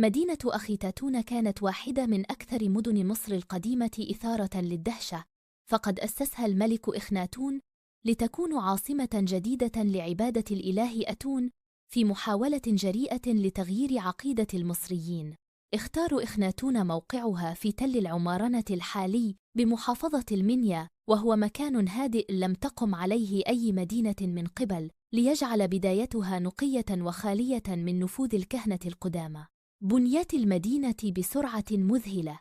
مدينة أخيتاتون كانت واحدة من أكثر مدن مصر القديمة إثارة للدهشة، فقد أسسها الملك إخناتون لتكون عاصمة جديدة لعبادة الإله أتون في محاولة جريئة لتغيير عقيدة المصريين. اختار إخناتون موقعها في تل العمارنة الحالي بمحافظة المنيا، وهو مكان هادئ لم تقم عليه أي مدينة من قبل، ليجعل بدايتها نقية وخالية من نفوذ الكهنة القدامى. بنيت المدينة بسرعة مذهلة،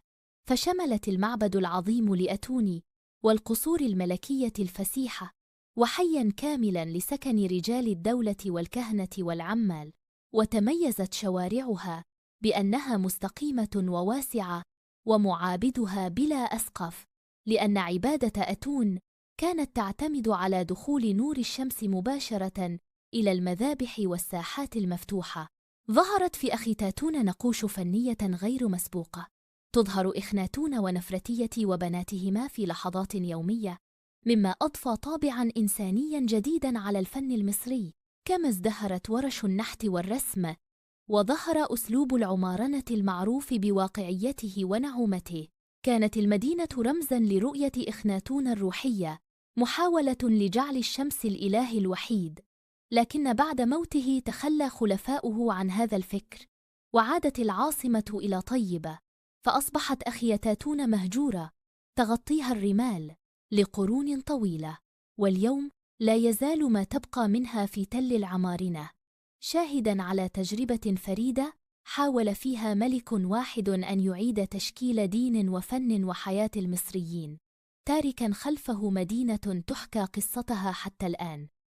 فشملت المعبد العظيم لأتون والقصور الملكية الفسيحة، وحياً كاملاً لسكن رجال الدولة والكهنة والعمال. وتميزت شوارعها بأنها مستقيمة وواسعة، ومعابدها بلا أسقف، لأن عبادة أتون كانت تعتمد على دخول نور الشمس مباشرة إلى المذابح والساحات المفتوحة. ظهرت في أخيتاتون نقوش فنية غير مسبوقة، تظهر إخناتون ونفرتية وبناتهما في لحظات يومية، مما أضفى طابعاً إنسانياً جديداً على الفن المصري. كما ازدهرت ورش النحت والرسم، وظهر أسلوب العمارنة المعروف بواقعيته ونعومته. كانت المدينة رمزاً لرؤية إخناتون الروحية، محاولة لجعل الشمس الإله الوحيد. لكن بعد موته تخلى خلفاؤه عن هذا الفكر، وعادت العاصمة إلى طيبة، فأصبحت أخيتاتون مهجورة تغطيها الرمال لقرون طويلة، واليوم لا يزال ما تبقى منها في تل العمارنة، شاهداً على تجربة فريدة حاول فيها ملك واحد أن يعيد تشكيل دين وفن وحياة المصريين، تاركاً خلفه مدينة تحكى قصتها حتى الآن.